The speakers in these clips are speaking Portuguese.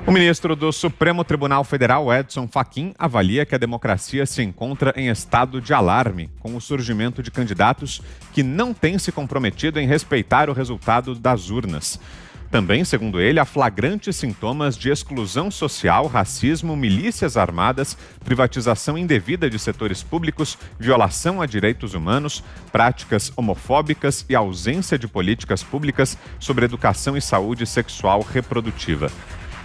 O ministro do Supremo Tribunal Federal, Edson Fachin, avalia que a democracia se encontra em estado de alarme, com o surgimento de candidatos que não têm se comprometido em respeitar o resultado das urnas. Também, segundo ele, há flagrantes sintomas de exclusão social, racismo, milícias armadas, privatização indevida de setores públicos, violação a direitos humanos, práticas homofóbicas e ausência de políticas públicas sobre educação e saúde sexual reprodutiva.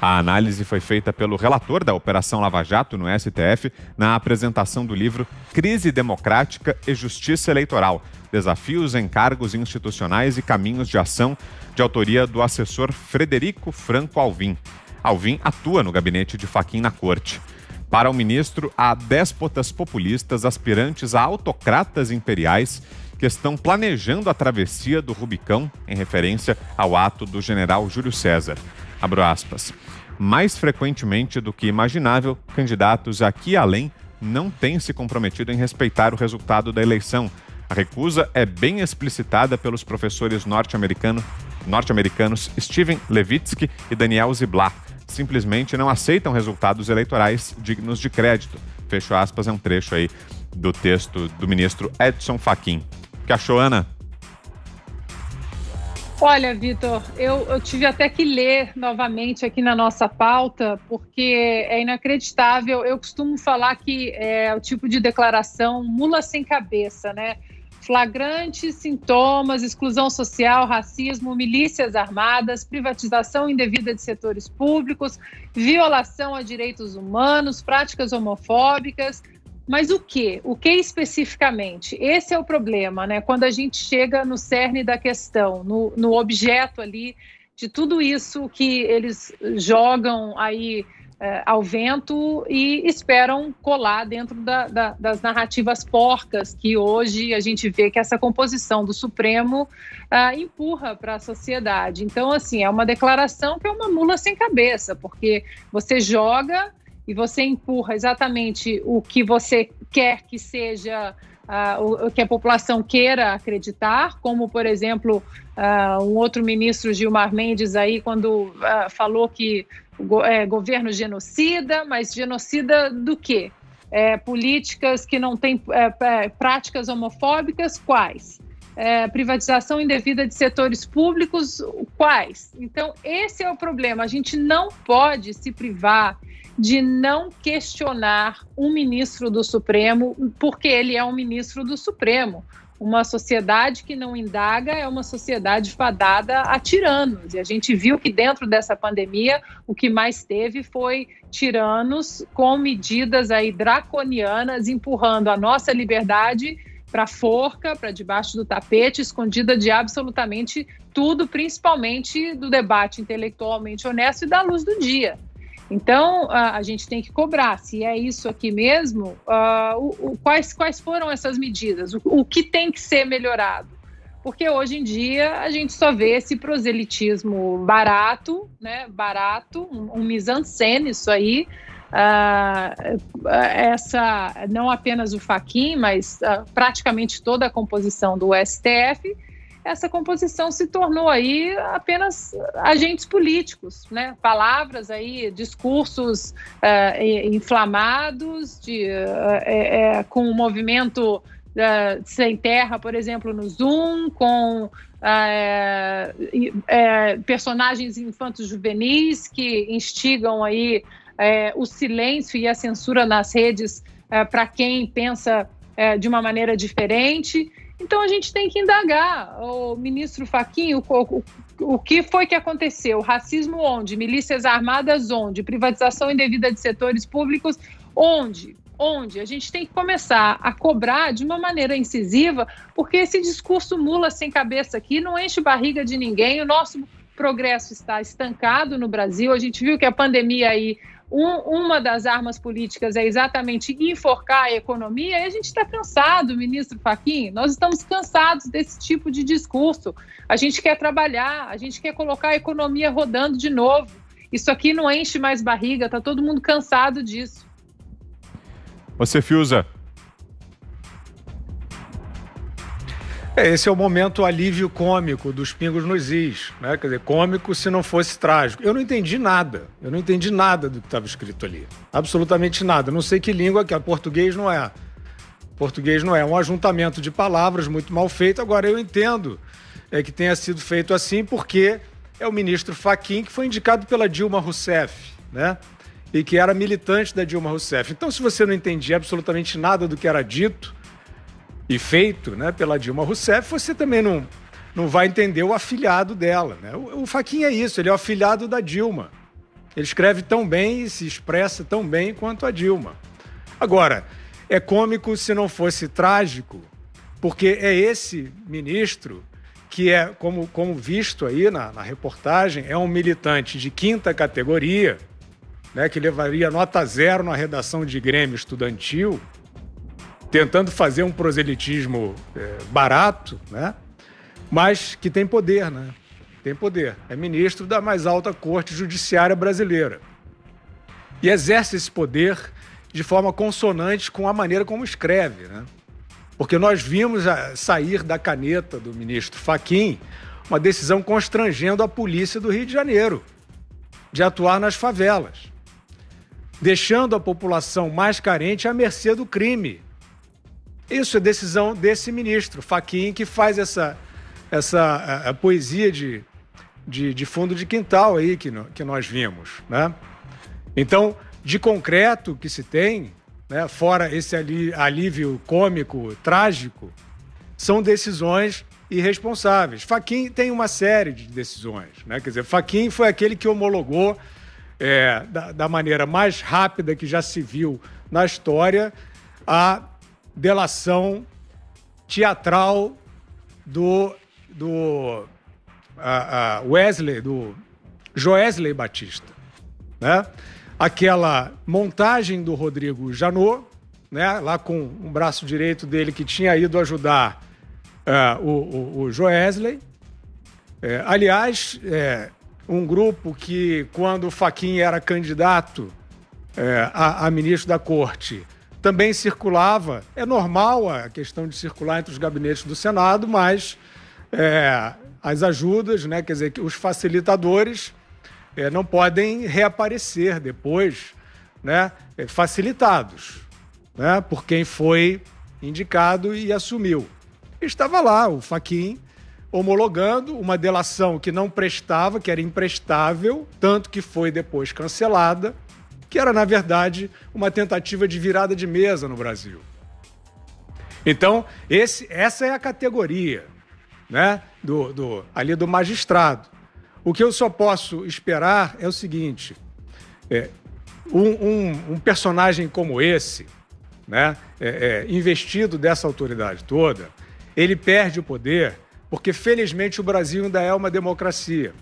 A análise foi feita pelo relator da Operação Lava Jato no STF na apresentação do livro Crise Democrática e Justiça Eleitoral, Desafios em Cargos Institucionais e Caminhos de Ação, de autoria do assessor Frederico Franco Alvim. Alvim atua no gabinete de Fachin na corte. Para o ministro, há déspotas populistas aspirantes a autocratas imperiais que estão planejando a travessia do Rubicão, em referência ao ato do general Júlio César. Abro aspas. Mais frequentemente do que imaginável, candidatos aqui além não têm se comprometido em respeitar o resultado da eleição. A recusa é bem explicitada pelos professores norte-americanos Steven Levitsky e Daniel Ziblatt. Simplesmente não aceitam resultados eleitorais dignos de crédito. Fecho aspas, é um trecho aí do texto do ministro Edson Fachin. O que achou, Ana? Olha, Vitor, eu tive até que ler novamente aqui na nossa pauta, porque é inacreditável. Eu costumo falar que é o tipo de declaração mula sem cabeça, né? Flagrantes sintomas, exclusão social, racismo, milícias armadas, privatização indevida de setores públicos, violação a direitos humanos, práticas homofóbicas. Mas o quê? O que especificamente? Esse é o problema, né? Quando a gente chega no cerne da questão, no objeto ali de tudo isso que eles jogam aí ao vento e esperam colar dentro das narrativas porcas que hoje a gente vê que essa composição do Supremo empurra para a sociedade. Então, assim, é uma declaração que é uma mula sem cabeça, porque você joga e você empurra exatamente o que você quer que seja, o que a população queira acreditar, como, por exemplo, um outro ministro, Gilmar Mendes, aí, quando falou que governo genocida, mas genocida do quê? Políticas que não têm práticas homofóbicas, quais? Privatização indevida de setores públicos, quais? Então, esse é o problema. A gente não pode se privar de não questionar um ministro do Supremo, porque ele é um ministro do Supremo. Uma sociedade que não indaga é uma sociedade fadada a tiranos. E a gente viu que dentro dessa pandemia o que mais teve foi tiranos com medidas aí draconianas, empurrando a nossa liberdade para a forca, para debaixo do tapete, escondida de absolutamente tudo, principalmente do debate intelectualmente honesto e da luz do dia. Então, a gente tem que cobrar, se é isso aqui mesmo, quais foram essas medidas, o que tem que ser melhorado. Porque hoje em dia a gente só vê esse proselitismo barato, né? Barato, um mise-en-scène, isso aí. Não apenas o Fachin, mas praticamente toda a composição do STF, essa composição se tornou aí apenas agentes políticos, né? Palavras aí, discursos inflamados, com o movimento sem terra, por exemplo, no Zoom, com personagens infantos juvenis que instigam aí o silêncio e a censura nas redes para quem pensa de uma maneira diferente. Então, a gente tem que indagar. O ministro Fachin, o que foi que aconteceu? Racismo onde? Milícias armadas onde? Privatização indevida de setores públicos onde? Onde? A gente tem que começar a cobrar de uma maneira incisiva, porque esse discurso mula sem cabeça aqui não enche barriga de ninguém. O nosso progresso está estancado no Brasil. A gente viu que a pandemia aí, uma das armas políticas é exatamente enforcar a economia, e a gente está cansado, ministro Fachin, nós estamos cansados desse tipo de discurso. A gente quer trabalhar, a gente quer colocar a economia rodando de novo. Isso aqui não enche mais barriga, está todo mundo cansado disso. Você, Fiuza. Esse é o momento alívio cômico dos pingos nos is, né? Quer dizer, cômico se não fosse trágico. Eu não entendi nada do que estava escrito ali, absolutamente nada. Não sei que língua que é, português não é. Português não é, um ajuntamento de palavras muito mal feito. Agora, eu entendo que tenha sido feito assim porque é o ministro Fachin que foi indicado pela Dilma Rousseff, né? E que era militante da Dilma Rousseff. Então, se você não entendia absolutamente nada do que era dito e feito, né, pela Dilma Rousseff, você também não vai entender o afilhado dela, né? O Fachin é isso, ele é o afilhado da Dilma. Ele escreve tão bem e se expressa tão bem quanto a Dilma. Agora, é cômico se não fosse trágico, porque é esse ministro que é, como visto aí na reportagem, é um militante de quinta categoria, né, que levaria nota 0 na redação de Grêmio Estudantil, tentando fazer um proselitismo barato, né, mas que tem poder, né? Tem poder. É ministro da mais alta corte judiciária brasileira. E exerce esse poder de forma consonante com a maneira como escreve, né? Porque nós vimos sair da caneta do ministro Fachin uma decisão constrangendo a polícia do Rio de Janeiro de atuar nas favelas, deixando a população mais carente à mercê do crime. Isso é decisão desse ministro Fachin, que faz essa poesia de fundo de quintal aí que nós vimos, né? Então, de concreto que se tem, né, fora esse alívio cômico, trágico, são decisões irresponsáveis. Fachin tem uma série de decisões, né? Quer dizer, Fachin foi aquele que homologou da maneira mais rápida que já se viu na história a delação teatral do Joesley Batista, né? Aquela montagem do Rodrigo Janot, né? Lá com o braço direito dele que tinha ido ajudar o Joesley. Aliás, um grupo que, quando o Fachin era candidato a ministro da Corte, também circulava. É normal a questão de circular entre os gabinetes do Senado, mas as ajudas, né, quer dizer, os facilitadores não podem reaparecer depois, né, facilitados, né, por quem foi indicado e assumiu. Estava lá o Fachin homologando uma delação que não prestava, que era imprestável, tanto que foi depois cancelada, que era, na verdade, uma tentativa de virada de mesa no Brasil. Então, essa é a categoria, né, ali do magistrado. O que eu só posso esperar é o seguinte: um personagem como esse, né, investido dessa autoridade toda, ele perde o poder porque, felizmente, o Brasil ainda é uma democracia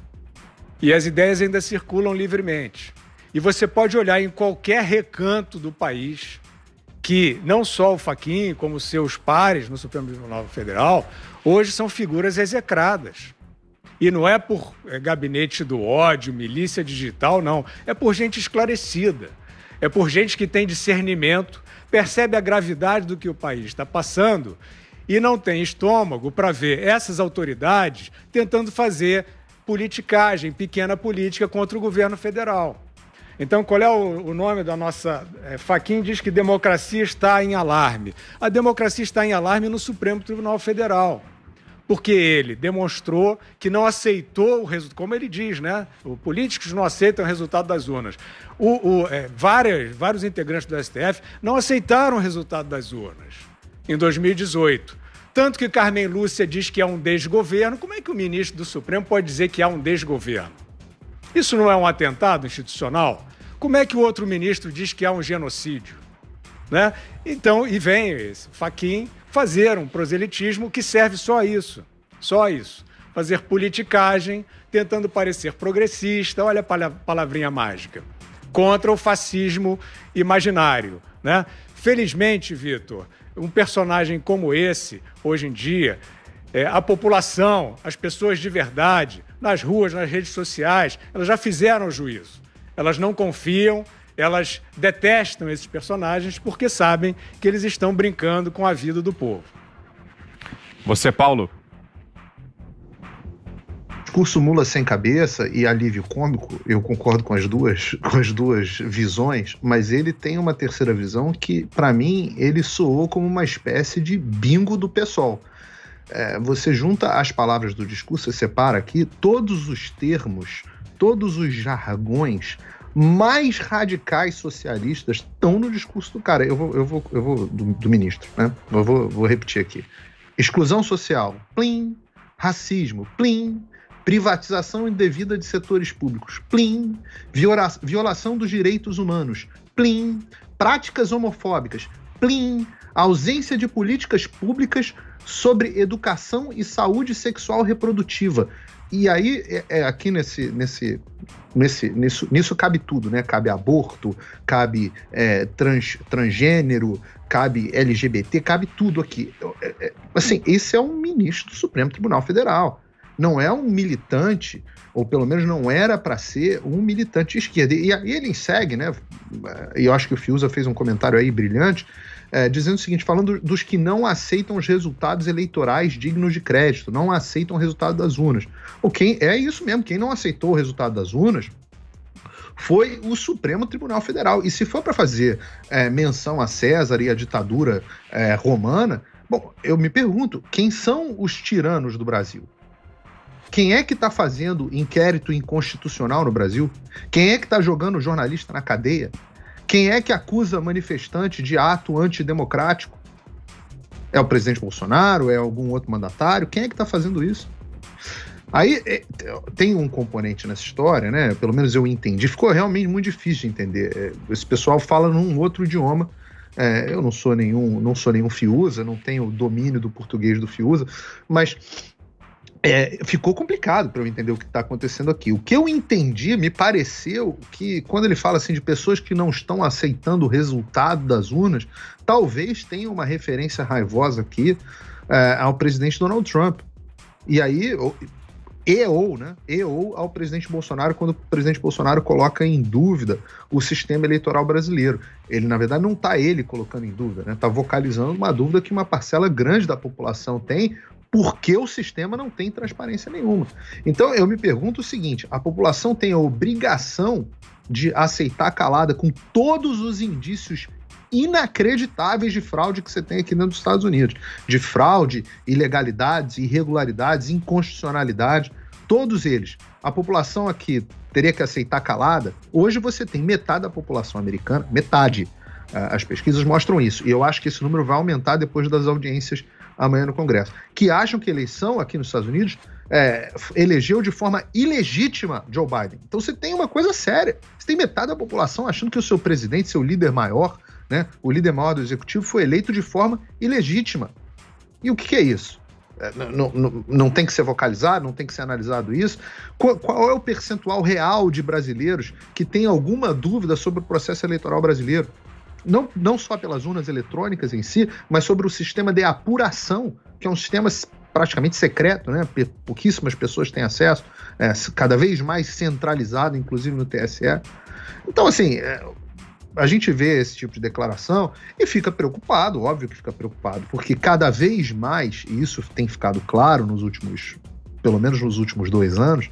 e as ideias ainda circulam livremente. E você pode olhar em qualquer recanto do país que não só o Fachin, como seus pares no Supremo Tribunal Federal, hoje são figuras execradas. E não é por gabinete do ódio, milícia digital, não. É por gente esclarecida. É por gente que tem discernimento, percebe a gravidade do que o país está passando e não tem estômago para ver essas autoridades tentando fazer politicagem, pequena política contra o governo federal. Então, qual é o nome da nossa... Fachin diz que democracia está em alarme. A democracia está em alarme no Supremo Tribunal Federal, porque ele demonstrou que não aceitou o resultado, como ele diz, né? Os políticos não aceitam o resultado das urnas. Vários integrantes do STF não aceitaram o resultado das urnas em 2018. Tanto que Carmen Lúcia diz que é um desgoverno. Como é que o ministro do Supremo pode dizer que há um desgoverno? Isso não é um atentado institucional? Como é que o outro ministro diz que há um genocídio? Né? Então, e vem esse Fachin fazer um proselitismo que serve só isso. Fazer politicagem, tentando parecer progressista, olha a palavrinha mágica, contra o fascismo imaginário, né? Felizmente, Vitor, um personagem como esse, hoje em dia, a população, as pessoas de verdade, nas ruas, nas redes sociais, elas já fizeram o juízo. Elas não confiam, elas detestam esses personagens porque sabem que eles estão brincando com a vida do povo. Você, Paulo? Discurso mula sem cabeça e alívio cômico, eu concordo com as duas visões, mas ele tem uma terceira visão que, para mim, ele soou como uma espécie de bingo do PSOL. Você junta as palavras do discurso, você separa aqui todos os termos, todos os jargões mais radicais socialistas estão no discurso do cara. Eu vou do ministro, né? Eu vou repetir aqui. Exclusão social, plim. Racismo, plim. Privatização indevida de setores públicos, plim. Violação dos direitos humanos, plim. Práticas homofóbicas, plim. Ausência de políticas públicas sobre educação e saúde sexual reprodutiva. E aí, aqui nisso cabe tudo, né? Cabe aborto, cabe transgênero, cabe LGBT, cabe tudo aqui. Assim, esse é um ministro do Supremo Tribunal Federal. Não é um militante, ou pelo menos não era para ser um militante de esquerda. E aí ele segue, né? E eu acho que o Fiuza fez um comentário aí brilhante, dizendo o seguinte, falando dos que não aceitam os resultados eleitorais dignos de crédito, não aceitam o resultado das urnas. É isso mesmo, quem não aceitou o resultado das urnas foi o Supremo Tribunal Federal. E se for para fazer menção a César e a ditadura romana, bom, eu me pergunto, quem são os tiranos do Brasil? Quem é que está fazendo inquérito inconstitucional no Brasil? Quem é que está jogando jornalista na cadeia? Quem é que acusa manifestante de ato antidemocrático? É o presidente Bolsonaro? É algum outro mandatário? Quem é que está fazendo isso? Aí tem um componente nessa história, né? Pelo menos eu entendi. Ficou realmente muito difícil de entender. Esse pessoal fala num outro idioma. Eu não sou nenhum Fiuza, não tenho o domínio do português do Fiuza, mas ficou complicado para eu entender o que está acontecendo aqui. O que eu entendi, me pareceu que quando ele fala assim de pessoas que não estão aceitando o resultado das urnas, talvez tenha uma referência raivosa aqui ao presidente Donald Trump. E aí, ou ao presidente Bolsonaro, quando o presidente Bolsonaro coloca em dúvida o sistema eleitoral brasileiro. Ele, na verdade, não está colocando em dúvida, né? Está vocalizando uma dúvida que uma parcela grande da população tem, porque o sistema não tem transparência nenhuma. Então, eu me pergunto o seguinte, a população tem a obrigação de aceitar calada com todos os indícios inacreditáveis de fraude que você tem aqui dentro dos Estados Unidos. De fraude, ilegalidades, irregularidades, inconstitucionalidade, todos eles. A população aqui teria que aceitar calada. Hoje você tem metade da população americana, metade. As pesquisas mostram isso. E eu acho que esse número vai aumentar depois das audiências amanhã no Congresso, que acham que a eleição aqui nos Estados Unidos elegeu de forma ilegítima Joe Biden. Então você tem uma coisa séria. Você tem metade da população achando que o seu presidente, seu líder maior, né, o líder maior do executivo, foi eleito de forma ilegítima. E o que é isso? Não tem que ser vocalizado, não tem que ser analisado isso? Qual é o percentual real de brasileiros que tem alguma dúvida sobre o processo eleitoral brasileiro? Não só pelas urnas eletrônicas em si, mas sobre o sistema de apuração, que é um sistema praticamente secreto, né? Pouquíssimas pessoas têm acesso, cada vez mais centralizado, inclusive no TSE. Então, assim, a gente vê esse tipo de declaração e fica preocupado, óbvio que fica preocupado, porque cada vez mais, e isso tem ficado claro pelo menos nos últimos 2 anos,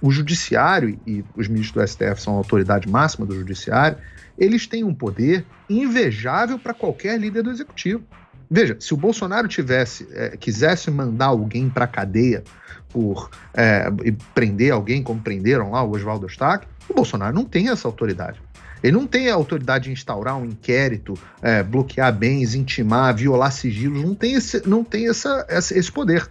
o judiciário, e os ministros do STF são a autoridade máxima do judiciário, eles têm um poder invejável para qualquer líder do executivo. Veja, se o Bolsonaro quisesse mandar alguém para a cadeia e prender alguém, como prenderam lá o Oswaldo Eustáquio, o Bolsonaro não tem essa autoridade. Ele não tem a autoridade de instaurar um inquérito, bloquear bens, intimar, violar sigilos, não tem esse poder.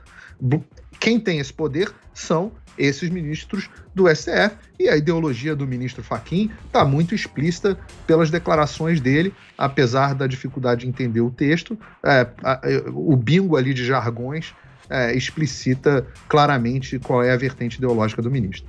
Quem tem esse poder são esses ministros do STF, e a ideologia do ministro Fachin está muito explícita pelas declarações dele, apesar da dificuldade de entender o texto, o bingo ali de jargões explicita claramente qual é a vertente ideológica do ministro.